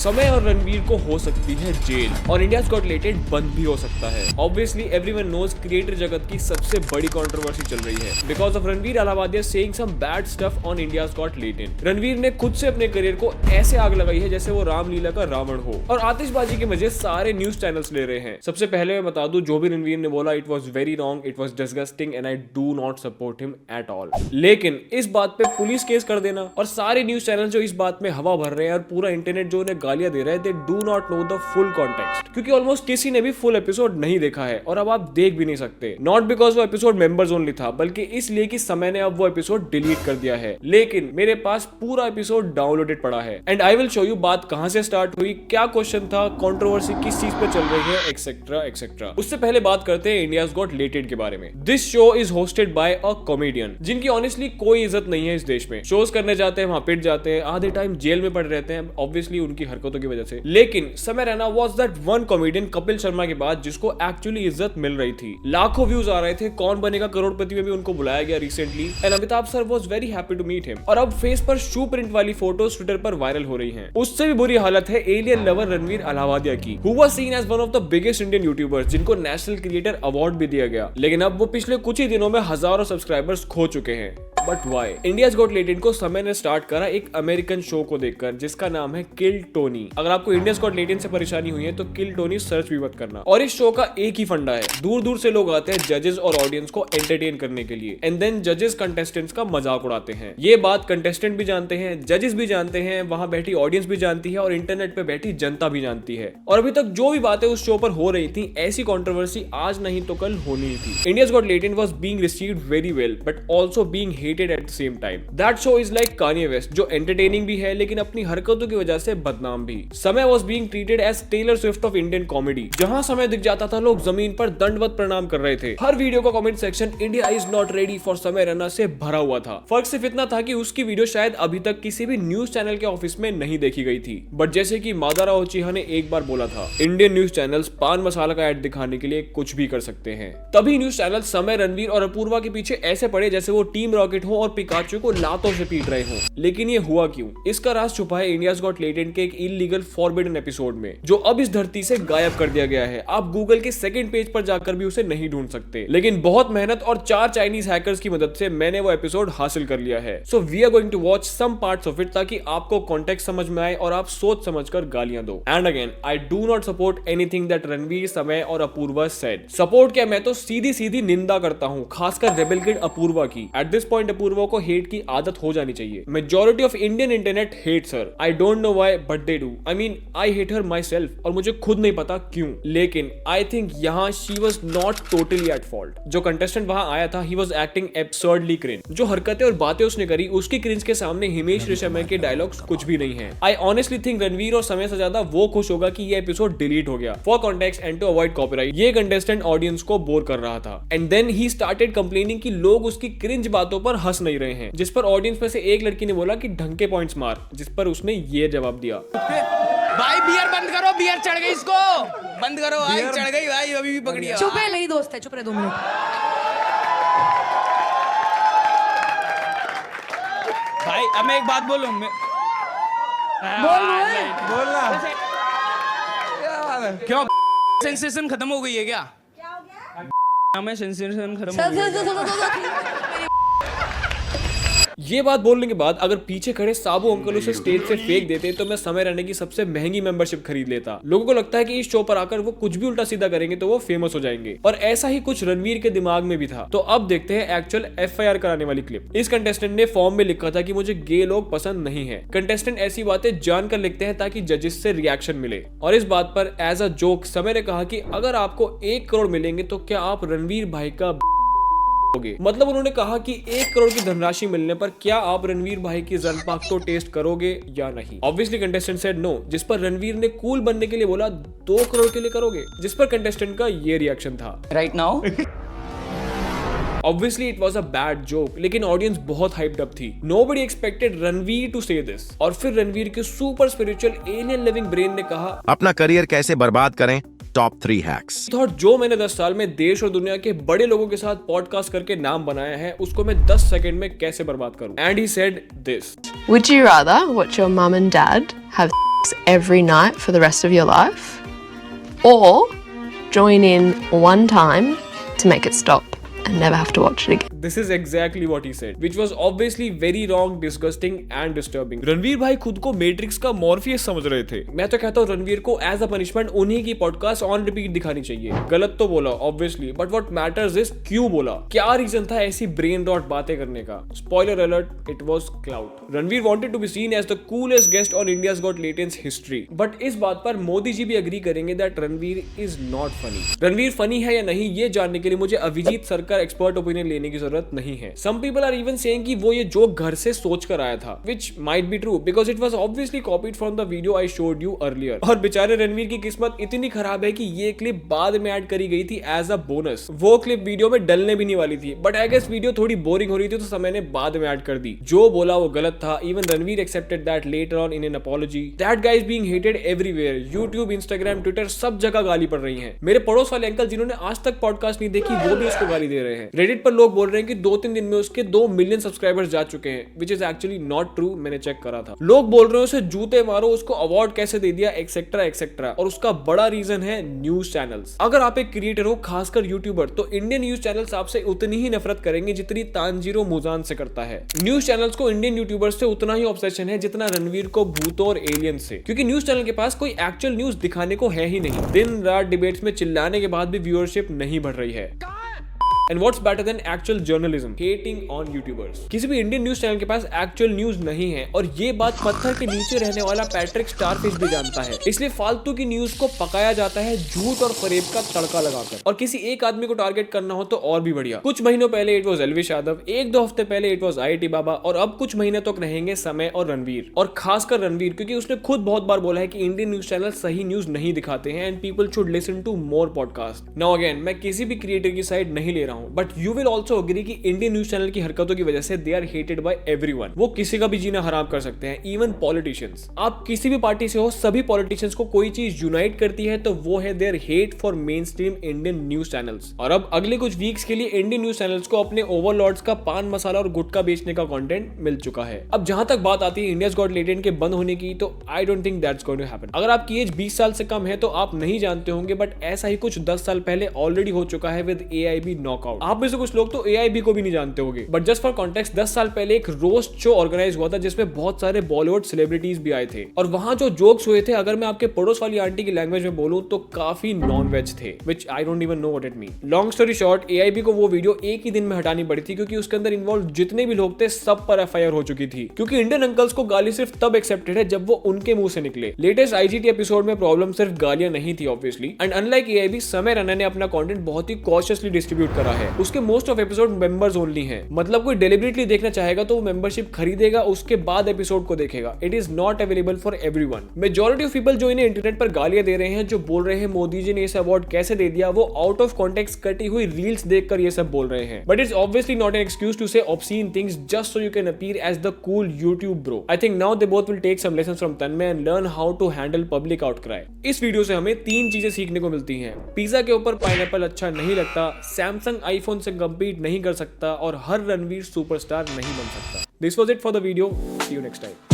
समय और रणवीर को हो सकती है जेल और इंडियाज गॉट लेटेड बंद भी हो सकता है। ऑब्वियसली एवरीवन नोज क्रिएटर जगत की सबसे बड़ी कंट्रोवर्सी चल रही है because of Ranveer Allahbadia saying some bad stuff on India's Got Latent. Ranveer ने खुद से अपने करियर को ऐसे आग लगाई है जैसे वो रामलीला का रावण हो और आतिशबाजी के मजे सारे न्यूज चैनल्स ले रहे हैं। सबसे पहले मैं बता दूं, जो भी रणवीर ने बोला it was very wrong, it was disgusting and I do not support him at all. लेकिन इस बात पे पुलिस केस कर देना और सारे न्यूज चैनल जो इस बात में हवा भर रहे हैं और पूरा इंटरनेट जो उन्हें गालियां दे रहा है, they do not know the full context, क्योंकि ऑलमोस्ट किसी ने भी फुल एपिसोड नहीं देखा है और अब आप देख भी नहीं सकते। नॉट बिकॉज वो एपिसोड मेंबर्स ओनली था, बल्कि इसलिए कि समय ने अब वो एपिसोड डिलीट कर दिया है। लेकिन मेरे पास पूरा एपिसोड डाउनलोडेड पड़ा है and I will show you बात कहां से स्टार्ट हुई, क्या क्वेश्चन था, कंट्रोवर्सी किस चीज पे चल रही है, एक्सेट्रा एक्सेट्रा। उससे पहले बात करते हैं इंडियाज गॉट लेटेड के बारे में। This show is hosted by a comedian जिनकी ऑनेस्टली कोई इज्जत नहीं है इस देश में। शोज करने जाते हैं, वहां पिट जाते हैं, आधे टाइम जेल में पड़े रहते हैं ऑब्वियसली उनकी हरकतों की वजह से। लेकिन समय Raina was that one comedian Kapil Sharma के बाद जिसको एक्चुअली इज्जत मिल रही थी। लाखों व्यूज आ रहे थे, कौन बनेगा करोड़पति में भी उनको बुलाया गया recently and Amitabh sir was very happy to meet him. और अब फेस पर शू प्रिंट वाली फोटोज ट्विटर पर वायरल हो रही हैं। उससे भी बुरी हालत है एलियन लवर रणवीर अलाहाबादिया की, who was seen as one of the biggest Indian YouTubers जिनको नेशनल क्रिएटर अवार्ड भी दिया गया। लेकिन अब वो पिछले कुछ ही दिनों में हजारों सब्सक्राइबर्स खो चुके हैं। But why? इंडियाज गॉट लेटेड को समय ने स्टार्ट करा एक अमेरिकन शो को देखकर जिसका नाम है किल टोनी। अगर आपको इंडियाज गॉट लेटेड से परेशानी हुई है तो किल टोनी सर्च भी मत करना। और इस शो का एक ही फंडा है, दूर दूर से लोग आते हैं जजेस और ऑडियंस को एंटरटेन करने के लिए एंड देन जजेस कंटेस्टेंट्स का मजाक उड़ाते हैं। ये बात कंटेस्टेंट भी जानते हैं, जजेस भी जानते हैं, वहां बैठी ऑडियंस भी जानती है और इंटरनेट पे बैठी जनता भी जानती है। और अभी तक जो भी बातें उस शो पर हो रही थी, ऐसी कंट्रोवर्सी आज नहीं तो कल होनी ही थी। India's Got Latent was being received very well but also being hated at the same time. That show is like Kanye West जो एंटरटेनिंग भी है लेकिन अपनी हरकतों की वजह से बदनाम भी। Samay was being treated as Taylor Swift of Indian comedy. जहां समय दिख जाता था लोग जमीन पर दंडवत प्रणाम कर रहे थे। हर वीडियो का comment section India is not ready for समय रैना से भरा हुआ था। फर्क सिर्फ इतना था कि उसकी वीडियो शायद अभी तक किसी भी न्यूज चैनल के ऑफिस में नहीं देखी गई थी। बट जैसे कि मादारा ओचिहा ने एक बार बोला था, इंडियन न्यूज चैनल्स पान मसाला का ऐड दिखाने के लिए कुछ भी कर सकते हैं। तभी न्यूज चैनल समय, रणवीर और अपूर्वा के पीछे ऐसे पड़े जैसे वो टीम रॉकेट हो और पिकाचू को लातों से पीट रहे हो। लेकिन ये हुआ क्यों? इसका राज छुपा है इंडियाज गॉट लेटेड के एक इलीगल फॉरबिडन एपिसोड में जो अब इस धरती से गायब कर दिया गया है। आप गूगल के सेकंड पेज पर जाकर भी उसे नहीं ढूंढ सकते। लेकिन बहुत मेहनत और 4 चाइनीज हैकर्स की मदद से मैंने वो एपिसोड हासिल कर लिया है। So we are going to watch some parts of it ताकि आपको कॉन्टेक्स्ट समझ में आए और आप सोच समझकर गालियां दो। And again I do not support anything that Ranveer, समय और अपूर्वा सेड। सपोर्ट क्या, मैं तो सीधी सीधी निंदा करता हूँ, खासकर रेबल किड अपूर्वा की। एट दिस पॉइंट अपूर्वा को हेट की आदत हो जानी चाहिए। Majority of Indian internet hates her. I don't know why but they do. I mean I hate her myself और मुझे खुद नहीं पता क्यों। लेकिन आई थिंक यहाँ she was not totally at fault. जो कंटेस्टेंट वहां आया था he was acting absurdly cringe. जो हरकतें और बातें उसने करी उसकी क्रिंज के सामने हिमेश रेशमिया के डायलॉग्स कुछ भी नहीं है। आई ऑनेस्टली थिंक रणवीर और समय से ज्यादा वो खुश होगा कि ये एपिसोड डिलीट हो गया। For context and to avoid copyright, ये कंटेस्टेंट ऑडियंस को बोर कर रहा था and then he started complaining कि लोग उसकी क्रिंज बातों पर हंस नहीं रहे हैं। जिस पर ऑडियंस में से एक लड़की ने बोला कि ढंग के पॉइंट्स मार, जिस पर उसने ये जवाब दिया, भाई बियर बंद करो, बियर चढ़ गई, इसको बंद करो भाई, चढ़ गई भाई, अभी भी पकड़िए। चुप है, मेरी दोस्त है, चुप रहे 2 मिनट। भाई अब मैं एक बात बोलूं, मैं बोलना क्यों सेंसेशन खत्म हो गई है क्या? क्या हो गया? हमें सेंसेशन खत्म हो गई। ये बात बोलने के बाद अगर पीछे खड़े साबू अंकल उसे स्टेज से फेंक देते तो मैं समय रहने की सबसे महंगी मेंबरशिप खरीद लेता। लोगों को लगता है कि इस शो पर आकर वो कुछ भी उल्टा सीधा करेंगे तो वो फेमस हो जाएंगे और ऐसा ही कुछ रणवीर के दिमाग में भी था। तो अब देखते हैं एक्चुअल FIR कराने वाली क्लिप। इस कंटेस्टेंट ने फॉर्म में लिखा था कि मुझे गे लोग पसंद नहीं है। कंटेस्टेंट ऐसी बातें जानकर लिखते हैं ताकि जजेस से रिएक्शन मिले और इस बात पर एज अ जोक समय ने कहा कि अगर आपको 1 करोड़ मिलेंगे तो क्या आप रणवीर भाई का मतलब उन्होंने कहा कि 1 करोड़ की धनराशि मिलने पर क्या आप रणवीर भाई की जनपाक तो टेस्ट करोगे या नहीं। ऑब्वियसली कंटेस्टेंट सेड नो, जिस पर रणवीर ने कूल बनने के लिए बोला 2 करोड़ के लिए करोगे, जिस पर कंटेस्टेंट का ये रिएक्शन था, right now. Obviously it was a bad joke, लेकिन ऑडियंस बहुत हाइप्ड अप थी। Nobody expected Ranveer to say this। और फिर रणवीर के super spiritual alien living brain ने कहा, अपना करियर कैसे बर्बाद करें, टॉप 3 हैक्स। थॉट जो मैंने 10 साल में देश और दुनिया के बड़े लोगों के साथ पॉडकास्ट करके नाम बनाया है उसको मैं 10 सेकंड में कैसे बर्बाद करूं। And he said this, Would you rather watch your mum and dad have every night for the rest of your life, or join in one time to make it stop and never have to watch it again. This is exactly what he said, which was obviously very wrong, disgusting and disturbing. Ranveer भाई खुद को matrix का Morpheus समझ रहे थे। मैं तो कहता हूँ रणवीर को एज अ पनिशमेंट उन्हीं की पॉडकास्ट ऑन रिपीट दिखानी चाहिए। गलत तो बोला obviously, but what matters is क्यों बोला, क्या रीजन था ऐसी ब्रेन रॉट बातें करने का। Spoiler alert, it was clout. Ranveer wanted to be seen as the coolest guest on India's Got Latent history, but इस बात पर मोदी जी भी एग्री करेंगे that Ranveer is not funny. Ranveer funny है या नहीं ये जानने के लिए मुझे अभिजीत सर का एक्सपर्ट ओपिनियन लेने की जरूरत नहीं है। Some people are even saying कि वो ये जोक घर से सोच कर आया था, which might be true because it was obviously copied from the video I showed you earlier। और बेचारे रणवीर की किस्मत इतनी खराब है कि ये क्लिप बाद में ऐड करी गई थी एज अ बोनस। वो क्लिप वीडियो में डलने भी नहीं वाली थी, बट आई गेस वीडियो थोड़ी बोरिंग हो रही थी तो समय ने बाद में ऐड कर दी। जो बोला वो गलत था। Even Ranveer accepted that later on in an apology। That guy is being hated everywhere। YouTube, Instagram, Twitter सब जगह गाली पड़ रही है। मेरे पड़ोस वाले अंकल जिन्होंने आज तक पॉडकास्ट नहीं देखी वो भी उसको गाली दे रहे हैं। रेडिट पर लोग बोल रहे हैं कि 2-3 दिन में उसके 2 मिलियन सब्सक्राइबर्स जा चुके हैं, which is actually not true। मैंने चेक करा था। लोग बोल रहे हैं उसे जूते मारो, उसको अवार्ड कैसे दे दिया, एक्सेट्रा एक्सेट्रा। और उसका बड़ा रीजन है न्यूज चैनल्स। अगर आप एक क्रिएटर हो, खासकर यूट्यूबर, तो इंडियन न्यूज चैनल्स आपसे उतनी ही नफरत करेंगे जितनी तानजीरो मुजान से करता है। न्यूज चैनल्स को इंडियन यूट्यूबर्स से उतना ही ऑब्सेशन है जितना रणवीर को भूतों और एलियन से, क्योंकि न्यूज चैनल के पास कोई एक्चुअल न्यूज दिखाने को है ही नहीं। दिन रात डिबेट्स में चिल्लाने के बाद भी व्यूअरशिप नहीं बढ़ रही है। And what's better than actual journalism? Hating on YouTubers। किसी भी इंडियन न्यूज चैनल के पास एक्चुअल न्यूज नहीं है, और ये बात पत्थर के नीचे रहने वाला पैट्रिक स्टारफिश भी जानता है। इसलिए फालतू की न्यूज को पकाया जाता है झूठ और फरेब का तड़का लगाकर, और किसी एक आदमी को टारगेट करना हो तो और भी बढ़िया। कुछ महीनों पहले इट वाज एल्विश यादव, 1-2 हफ्ते पहले इट वाज IIT बाबा, और अब कुछ महीने तक रहेंगे समय और रणवीर। और खासकर रणवीर, क्योंकि उसने खुद बहुत बार बोला है कि इंडियन न्यूज चैनल सही न्यूज नहीं दिखाते हैं and people should listen to more podcast. Now again, मैं किसी भी क्रिएटर की साइड नहीं ले रहा हूं, but you will also agree कि इंडियन न्यूज चैनल की हरकतों की वजह से they are hated by everyone. वो किसी का भी जीना हराम कर सकते हैं, इवन पॉलिटिशियंस। आप किसी भी पार्टी से हो, सभी पॉलिटिशियंस को कोई चीज यूनाइट करती है तो वो है their hate for mainstream Indian news channels. और अब अगले कुछ वीक्स के लिए इंडियन न्यूज चैनल्स को अपने ओवरलॉर्ड्स का पान मसाला और गुटखा बेचने का कंटेंट मिल चुका है। अब जहां तक बात आती है इंडियाज गॉट लेटेंट के बंद होने की, तो I don't think that's going to happen. अगर आपकी एज 20 साल से कम है तो आप नहीं जानते होंगे, बट ऐसा ही कुछ 10 साल पहले ऑलरेडी हो चुका है विद AIB नॉकआउट। आप में से कुछ लोग तो AIB को भी नहीं जानते होंगे, बट जस्ट फॉर कॉन्टेक्स्ट 10 साल पहले एक रोस्ट शो ऑर्गेनाइज हुआ था जिसमें बहुत सारे बॉलीवुड सेलिब्रिटीज भी आए थे, और वहां जो जोक्स हुए थे, अगर मैं आपके पड़ोस वाली आंटी की लैंग्वेज में बोलूं तो काफी नॉन वेज थे, which I don't even know what it mean. Long story short, AIB को वो वीडियो एक ही दिन में हटानी पड़ी थी क्योंकि उसके अंदर इन्वॉल्व जितने भी लोग थे सब पर FIR हो चुकी थी, क्योंकि इंडियन अंकल्स को गाली सिर्फ तब एक्सेप्टेड है जब वो उनके मुंह से निकले। लेटेस्ट IGT एपिसोड में प्रॉब्लम सिर्फ गालियां नहीं थी ऑब्वियसली, एंड अनलाइक AIB, समय रैना ने अपना कंटेंट बहुत ही कॉशियसली डिस्ट्रीब्यूट करा है। उसके most of episode members only हैं, मतलब कोई डेलिबरेटली देखना चाहेगा तो वो मेंबरशिप खरीदेगा, उसके बाद एपिसोड को देखेगा। It is not available for everyone. Majority of people जो इन्हें इंटरनेट पर गालियां दे रहे हैं, जो बोल रहे हैं मोदी जी ने इस अवार्ड कैसे दे दिया, वो आउट ऑफ कॉन्टेक्स्ट कटी हुई रील्स देखकर ये सब बोल रहे हैं। But it's obviously not an excuse to say obscene things just so you can appear as the cool YouTube bro. I think now they both will take some lessons from Tanmay and learn how to handle public outcry. इस video से हमें 3 चीजें सीखने को मिलती हैं। Pizza के ऊपर पाइनएप्पल अच्छा नहीं लगता, सैमसंग आईफोन से कम्पीट नहीं कर सकता, और हर रणवीर सुपरस्टार नहीं बन सकता। This was it for the video. See you next time.